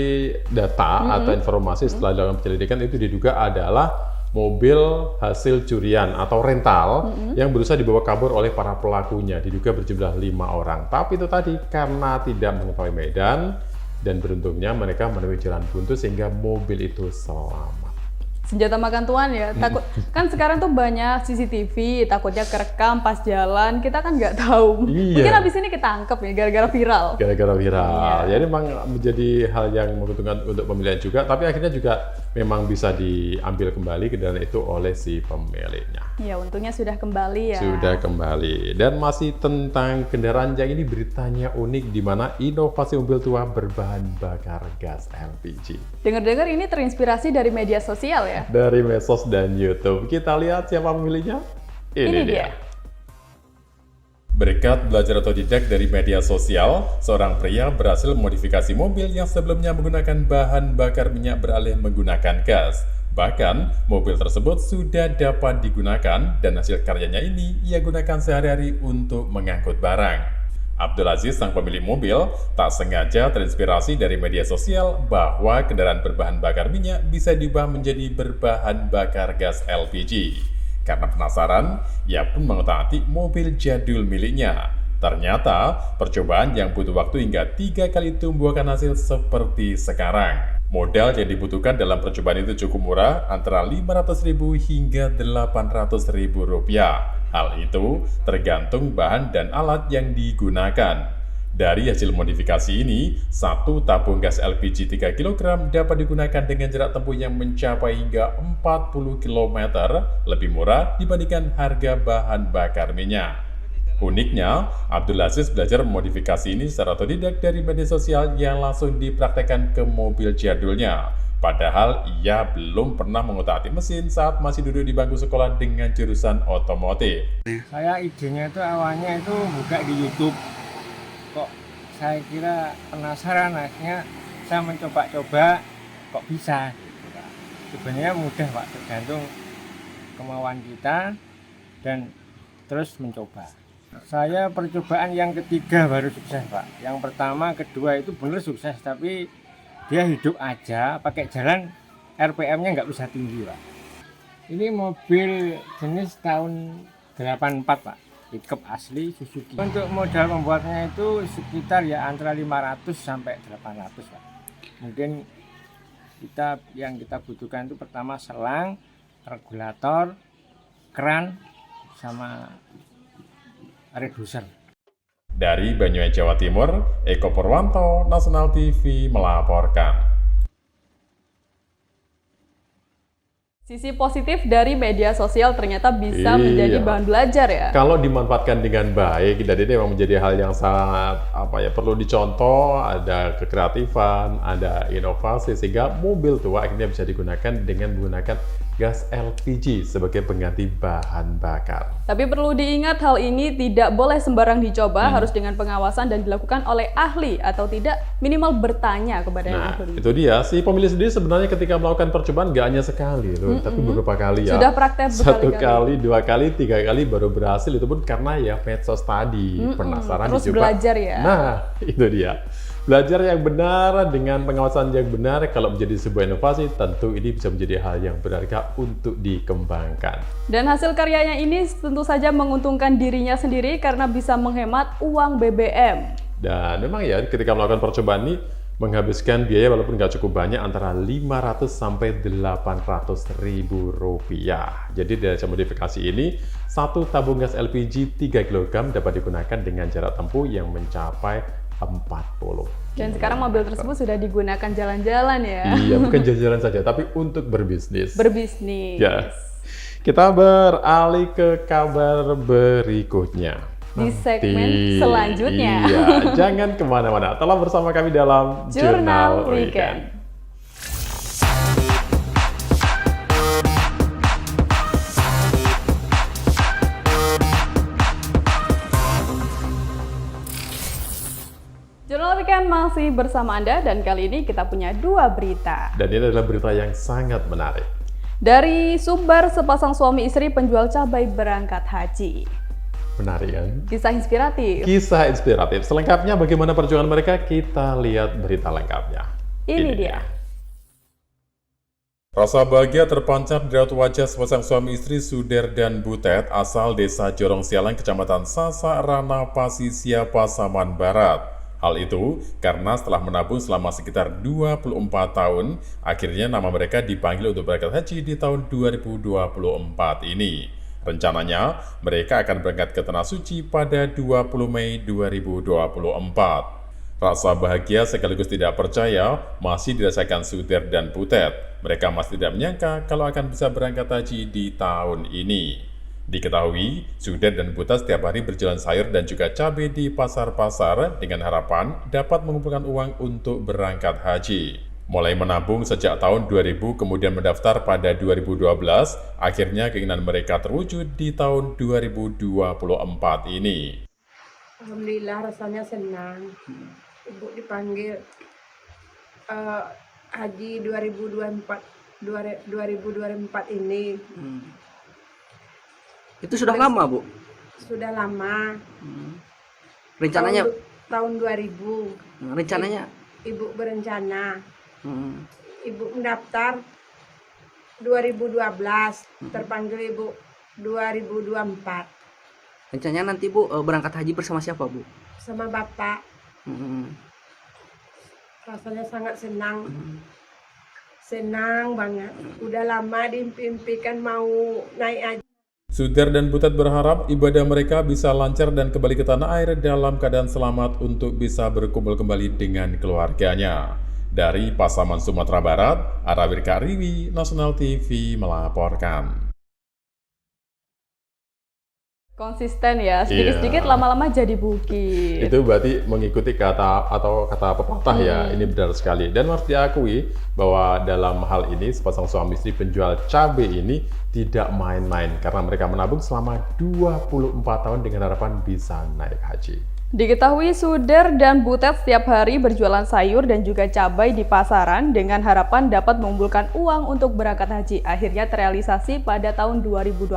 S2: data atau informasi setelah dilakukan penyelidikan itu diduga adalah mobil hasil curian atau rental yang berusaha dibawa kabur oleh para pelakunya. Diduga berjumlah 5 orang. Tapi itu tadi karena tidak mengetahui medan, dan beruntungnya mereka menemui jalan buntu sehingga mobil itu selamat.
S1: Senjata makan tuan ya, takut kan sekarang tuh banyak CCTV, takutnya kerekam pas jalan, kita kan nggak tahu.
S2: Iya.
S1: Mungkin abis ini ketangkep ya, gara-gara viral.
S2: Gara-gara viral.
S1: Iya.
S2: Jadi memang menjadi hal yang menguntungkan untuk pemilihan juga, tapi akhirnya juga memang bisa diambil kembali kendaraan itu oleh si pemiliknya.
S1: Ya, untungnya sudah kembali ya.
S2: Sudah kembali. Dan masih tentang kendaraan yang ini beritanya unik di mana inovasi mobil tua berbahan bakar gas LPG.
S1: Dengar-dengar ini terinspirasi dari media sosial ya.
S2: Dari medsos dan YouTube. Kita lihat siapa pemiliknya. Ini dia. Berkat belajar otodidak dari media sosial, seorang pria berhasil memodifikasi mobil yang sebelumnya menggunakan bahan bakar minyak beralih menggunakan gas. Bahkan, mobil tersebut sudah dapat digunakan dan hasil karyanya ini ia gunakan sehari-hari untuk mengangkut barang. Abdul Aziz, sang pemilik mobil, tak sengaja terinspirasi dari media sosial bahwa kendaraan berbahan bakar minyak bisa diubah menjadi berbahan bakar gas LPG. Karena penasaran, ia pun mengotak-atik mobil jadul miliknya. Ternyata, percobaan yang butuh waktu hingga 3 kali itu membuahkan hasil seperti sekarang. Modal yang dibutuhkan dalam percobaan itu cukup murah, antara Rp500.000 hingga Rp800.000. Hal itu tergantung bahan dan alat yang digunakan. Dari hasil modifikasi ini, satu tabung gas LPG 3 kg dapat digunakan dengan jarak tempuh yang mencapai hingga 40 km, lebih murah dibandingkan harga bahan bakar minyak. Uniknya, Abdul Aziz belajar memodifikasi ini secara otodidak dari media sosial yang langsung dipraktekkan ke mobil jadulnya. Padahal ia belum pernah mengotak-atik mesin saat masih duduk di bangku sekolah dengan jurusan otomotif.
S14: Saya idenya itu awalnya itu buka di YouTube. Kok saya kira penasaran, akhirnya saya mencoba-coba kok bisa. Sebenarnya mudah Pak, tergantung kemauan kita dan terus mencoba. Saya percobaan yang ketiga baru sukses Pak. Yang pertama, kedua itu benar sukses, tapi dia hidup aja, pakai jalan RPM-nya nggak bisa tinggi Pak. Ini mobil jenis tahun 84 Pak, pickup asli Suzuki. Untuk modal membuatnya itu sekitar ya antara 500 sampai 800 Pak. Mungkin yang kita butuhkan itu pertama selang, regulator, keran, sama reducer.
S2: Dari Banyuwangi, Jawa Timur, Eko Purwanto, Nasional TV melaporkan.
S1: Sisi positif dari media sosial ternyata bisa menjadi bahan belajar ya.
S2: Kalau dimanfaatkan dengan baik, dan ini memang menjadi hal yang sangat perlu dicontoh, ada kekreatifan, ada inovasi sehingga mobil tua akhirnya bisa digunakan dengan menggunakan gas LPG sebagai pengganti bahan bakar.
S1: Tapi perlu diingat hal ini tidak boleh sembarang dicoba, harus dengan pengawasan dan dilakukan oleh ahli atau tidak minimal bertanya kepada yang ahli.
S2: Itu dia, si pemilik sendiri sebenarnya ketika melakukan percobaan nggak hanya sekali loh, tapi beberapa kali ya.
S1: Sudah praktek
S2: Satu
S1: berkali-kali.
S2: kali, 2 kali, 3 kali baru berhasil, itu pun karena ya medsos tadi, penasaran
S1: terus
S2: dicoba.
S1: belajar ya.
S2: Nah, itu dia. Belajar yang benar dengan pengawasan yang benar, kalau menjadi sebuah inovasi, tentu ini bisa menjadi hal yang berharga untuk dikembangkan.
S1: Dan hasil karyanya ini tentu saja menguntungkan dirinya sendiri karena bisa menghemat uang BBM.
S2: Dan memang ya, ketika melakukan percobaan ini, menghabiskan biaya walaupun nggak cukup banyak, antara 500 sampai 800 ribu rupiah. Jadi dari hasil modifikasi ini, satu tabung gas LPG 3 kg dapat digunakan dengan jarak tempuh yang mencapai 40.
S1: Dan sekarang mobil tersebut sudah digunakan jalan-jalan ya.
S2: Iya, bukan jalan-jalan saja, tapi untuk berbisnis.
S1: Berbisnis.
S2: Ya. Kita beralih ke kabar berikutnya.
S1: Di segmen selanjutnya.
S2: Iya, jangan kemana-mana. Tetap bersama kami dalam Jurnal Weekend.
S1: Jurnal Weekend masih bersama Anda dan kali ini kita punya 2 berita.
S2: Dan ini adalah berita yang sangat menarik.
S1: Dari Sumbar, sepasang suami istri penjual cabai berangkat haji.
S2: Menarik kan?
S1: Kisah inspiratif.
S2: Kisah inspiratif. Selengkapnya bagaimana perjuangan mereka, kita lihat berita lengkapnya.
S1: Ini dia.
S2: Rasa bahagia terpancar di raut wajah sepasang suami istri Suder dan Butet asal desa Jorong Sialang, Kecamatan Sasa Rana, Pasisia, Pasaman Barat. Hal itu karena setelah menabung selama sekitar 24 tahun, akhirnya nama mereka dipanggil untuk berangkat haji di tahun 2024 ini. Rencananya, mereka akan berangkat ke Tanah Suci pada 20 Mei 2024. Rasa bahagia sekaligus tidak percaya masih dirasakan Suder dan Butet. Mereka masih tidak menyangka kalau akan bisa berangkat haji di tahun ini. Diketahui, Suder dan Butet setiap hari berjualan sayur dan juga cabai di pasar-pasar dengan harapan dapat mengumpulkan uang untuk berangkat haji. Mulai menabung sejak tahun 2000 kemudian mendaftar pada 2012, akhirnya keinginan mereka terwujud di tahun 2024 ini.
S15: Alhamdulillah rasanya senang. Ibu dipanggil haji 2024 ini.
S9: Itu sudah lama, Bu?
S15: Sudah lama.
S9: Rencananya
S15: tahun 2000.
S9: Rencananya
S15: Ibu berencana. Ibu mendaftar 2012, terpanggil Ibu 2024.
S9: rencananya nanti Bu berangkat haji bersama siapa, Bu?
S15: Sama Bapak. Rasanya sangat senang. Senang banget. Udah lama diimpikan mau naik haji.
S2: Suder dan Butet berharap ibadah mereka bisa lancar dan kembali ke tanah air dalam keadaan selamat untuk bisa berkumpul kembali dengan keluarganya. Dari Pasaman, Sumatera Barat, Arawirka Riwi, Nasional TV melaporkan.
S1: Konsisten ya, sedikit-sedikit lama-lama jadi bukit.
S2: Itu berarti mengikuti kata pepatah ya, ini benar sekali. Dan harus diakui bahwa dalam hal ini sepasang suami istri penjual cabai ini tidak main-main karena mereka menabung selama 24 tahun dengan harapan bisa naik haji.
S1: Diketahui Suder dan Butet setiap hari berjualan sayur dan juga cabai di pasaran dengan harapan dapat mengumpulkan uang untuk berangkat haji. Akhirnya terrealisasi pada tahun 2024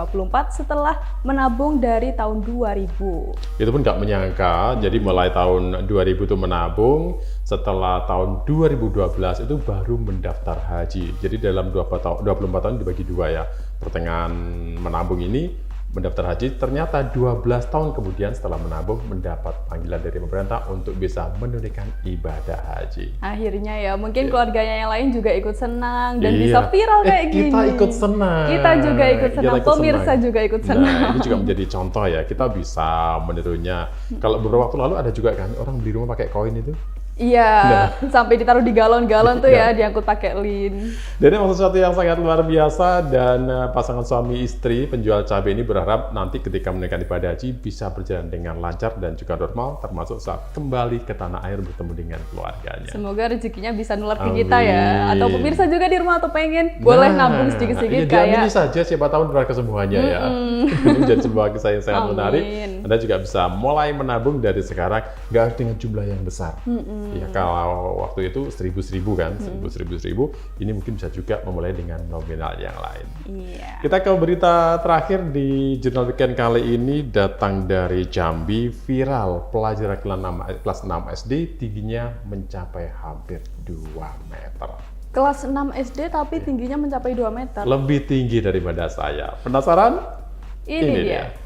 S1: setelah menabung dari tahun 2000.
S2: Itu pun nggak menyangka, jadi mulai tahun 2000 itu menabung, setelah tahun 2012 itu baru mendaftar haji. Jadi dalam 24 tahun dibagi 2 ya, pertengahan menabung ini mendaftar haji, ternyata 12 tahun kemudian setelah menabung mendapat panggilan dari pemerintah untuk bisa menunaikan ibadah haji.
S1: Akhirnya ya, mungkin keluarganya yang lain juga ikut senang dan bisa viral kayak gini.
S2: Kita ikut senang.
S1: Kita juga ikut senang, pemirsa juga ikut senang.
S2: Nah, ini juga menjadi contoh ya, kita bisa menirunya. Kalau beberapa waktu lalu ada juga kan, orang beli rumah pakai koin itu.
S1: Iya, sampai ditaruh di galon-galon tuh ya, diangkut pakai lin.
S2: Jadi memang sesuatu yang sangat luar biasa dan pasangan suami istri penjual cabai ini berharap nanti ketika menunaikan ibadah haji bisa berjalan dengan lancar dan juga normal, termasuk saat kembali ke tanah air bertemu dengan keluarganya.
S1: Semoga rezekinya bisa nular ke kita ya, atau pemirsa juga di rumah atau pengen boleh nabung sedikit-sedikit kayak.
S2: Ini saja, siapa tahu benar kesemuanya ya. Ini jadi sebuah kisah yang sangat menarik. Anda juga bisa mulai menabung dari sekarang, nggak harus dengan jumlah yang besar. Ya kalau waktu itu 1000 kan, 1000 ini mungkin bisa juga memulai dengan nominal yang lain.
S1: Iya.
S2: Kita ke berita terakhir di Jurnal Weekend kali ini datang dari Jambi. Viral pelajar kelas 6 SD tingginya mencapai hampir 2 meter.
S1: Kelas 6 SD tapi tingginya mencapai 2 meter.
S2: Lebih tinggi daripada saya. Penasaran?
S1: Ini dia.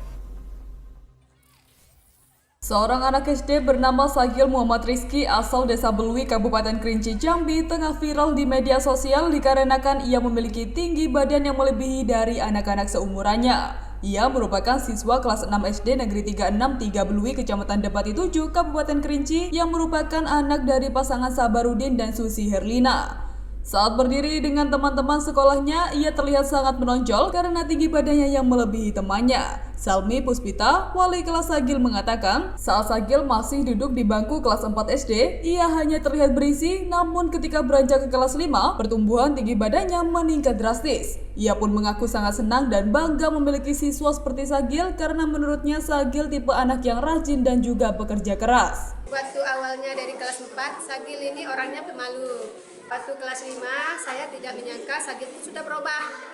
S3: Seorang anak SD bernama Sagil Muhammad Rizky asal Desa Belui, Kabupaten Kerinci, Jambi tengah viral di media sosial dikarenakan ia memiliki tinggi badan yang melebihi dari anak-anak seumurannya. Ia merupakan siswa kelas 6 SD Negeri 36 3 Belui, Kecamatan Depati 7, Kabupaten Kerinci yang merupakan anak dari pasangan Sabarudin dan Susi Herlina. Saat berdiri dengan teman-teman sekolahnya, ia terlihat sangat menonjol karena tinggi badannya yang melebihi temannya. Salmi Puspita, wali kelas Sagil mengatakan, saat Sagil masih duduk di bangku kelas 4 SD, ia hanya terlihat berisi, namun ketika beranjak ke kelas 5, pertumbuhan tinggi badannya meningkat drastis. Ia pun mengaku sangat senang dan bangga memiliki siswa seperti Sagil karena menurutnya Sagil tipe anak yang rajin dan juga bekerja keras.
S16: Waktu awalnya dari kelas 4, Sagil ini orangnya pemalu. Waktu kelas 5, saya tidak menyangka Sagil itu sudah berubah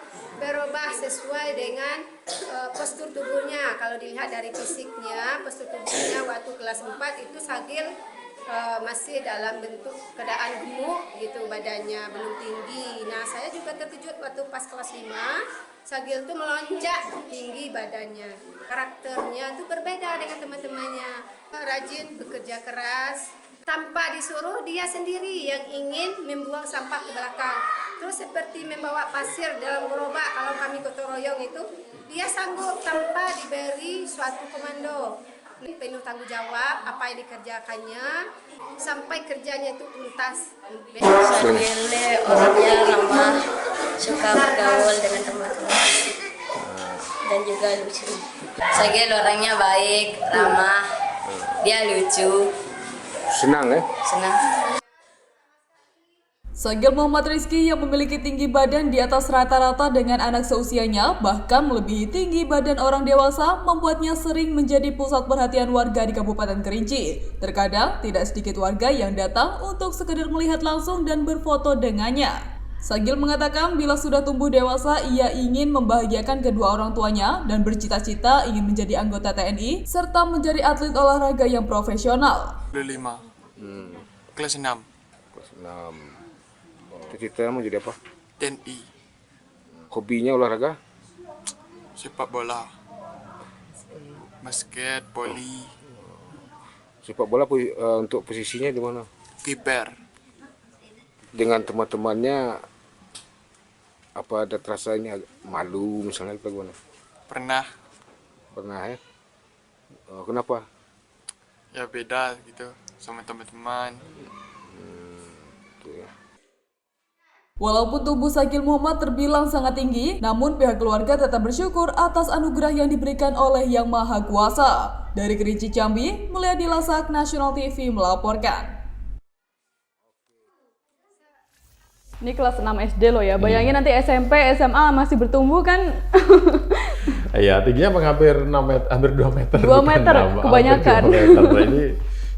S16: sesuai dengan postur tubuhnya. Kalau dilihat dari fisiknya, postur tubuhnya waktu kelas 4 itu Sagil masih dalam bentuk keadaan gemuk gitu, badannya belum tinggi. Nah, saya juga terkejut waktu pas kelas 5, Sagil itu melonjak tinggi badannya. Karakternya itu berbeda dengan teman-temannya. Rajin, bekerja keras, tanpa disuruh dia sendiri yang ingin membuang sampah ke belakang. Terus seperti membawa pasir dalam gerobak, kalau kami gotong royong itu, dia sanggup tanpa diberi suatu komando. Penuh tanggung jawab apa yang dikerjakannya sampai kerjanya itu tuntas.
S17: Sagil orangnya ramah, suka bergaul dengan teman-teman dan juga lucu. Sagil orangnya baik, ramah, dia lucu.
S18: Senang ya?
S17: Senang.
S3: Sagil Muhammad Rizky yang memiliki tinggi badan di atas rata-rata dengan anak seusianya, bahkan melebihi tinggi badan orang dewasa, membuatnya sering menjadi pusat perhatian warga di Kabupaten Kerinci. Terkadang tidak sedikit warga yang datang untuk sekedar melihat langsung dan berfoto dengannya. Sagil mengatakan bila sudah tumbuh dewasa, ia ingin membahagiakan kedua orang tuanya dan bercita-cita ingin menjadi anggota TNI serta menjadi atlet olahraga yang profesional.
S19: 5, kelas 6.
S18: Kelas 6. Cita-citanya mau jadi apa?
S19: TNI.
S18: Hobinya olahraga?
S19: Sepak bola. Basket, voli.
S18: Sepak bola untuk posisinya di mana?
S19: Kiper.
S18: Dengan teman-temannya apa ada terasa ini malu misalnya apa gimana?
S19: Pernah.
S18: Pernah ya? Kenapa?
S19: Ya beda gitu sama teman-teman.
S3: Walaupun tubuh Sagil Muhammad terbilang sangat tinggi, namun pihak keluarga tetap bersyukur atas anugerah yang diberikan oleh Yang Maha Kuasa. Dari Kerinci Jambi, Mulyadi Lasak, National TV melaporkan.
S1: Ini kelas 6 SD loh ya, bayangin nanti SMP, SMA masih bertumbuh kan?
S2: Iya, tingginya hampir 2 meter.
S1: 2 meter, kebanyakan.
S2: 2 meter. Nah, ini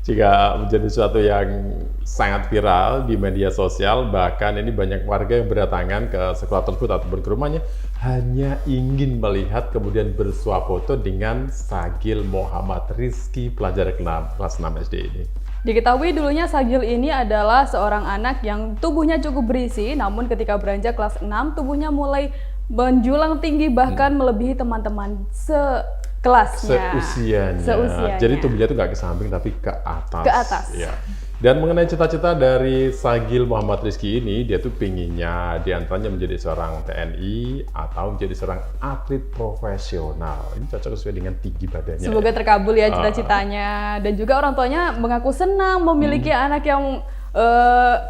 S2: jika menjadi sesuatu yang sangat viral di media sosial, bahkan ini banyak warga yang berdatangan ke sekolah tersebut ataupun ke rumahnya hanya ingin melihat kemudian bersuah foto dengan Sagil Muhammad Rizky, pelajar kelas 6 SD ini.
S1: Diketahui dulunya Sagil ini adalah seorang anak yang tubuhnya cukup berisi, namun ketika beranjak kelas 6 tubuhnya mulai menjulang tinggi bahkan melebihi teman-teman sekelasnya.
S2: Seusianya. Jadi tubuhnya itu nggak ke samping tapi ke atas.
S1: Ke atas.
S2: Ya. Dan mengenai cita-cita dari Sagil Muhammad Rizky ini, dia tuh pinginnya diantaranya menjadi seorang TNI atau menjadi seorang atlet profesional. Ini cocok sesuai dengan tinggi badannya.
S1: Semoga terkabul ya cita-citanya. Dan juga orang tuanya mengaku senang memiliki anak yang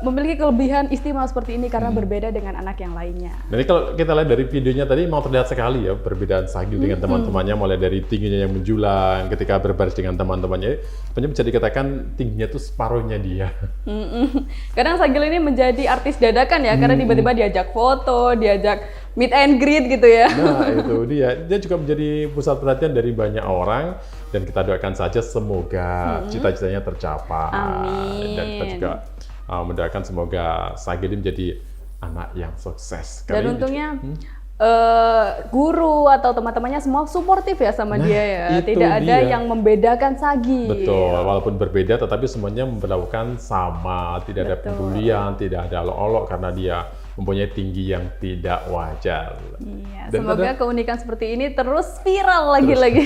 S1: memiliki kelebihan istimewa seperti ini karena berbeda dengan anak yang lainnya.
S2: Jadi kalau kita lihat dari videonya tadi mau terlihat sekali ya perbedaan Sagil dengan teman-temannya, mulai dari tingginya yang menjulang ketika berbaris dengan teman-temannya, sebenarnya bisa dikatakan tingginya tuh separuhnya dia.
S1: Kadang Sagil ini menjadi artis dadakan ya, karena tiba-tiba diajak foto, diajak meet and greet gitu ya.
S2: Nah itu dia juga menjadi pusat perhatian dari banyak orang. Dan kita doakan saja semoga cita-citanya tercapai.
S1: Amin.
S2: Dan kita juga mendoakan semoga Sagil menjadi anak yang sukses.
S1: Dan untungnya guru atau teman-temannya semua suportif ya sama dia ya. Tidak ada yang membedakan Sagil.
S2: Betul, walaupun berbeda tetapi semuanya memperlakukan sama. Tidak ada pembulian, tidak ada olok-olok karena dia mempunyai tinggi yang tidak wajar.
S1: Iya, semoga keunikan seperti ini terus viral lagi-lagi.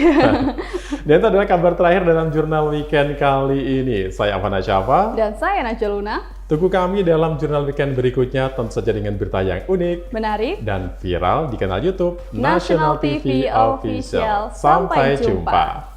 S2: Dan itu adalah kabar terakhir dalam Jurnal Weekend kali ini. Saya Afana Syafa.
S1: Dan saya Najwa Luna.
S2: Tunggu kami dalam Jurnal Weekend berikutnya, tentu saja dengan berita yang unik,
S1: menarik,
S2: dan viral di kanal YouTube
S1: National TV Official.
S2: Sampai jumpa.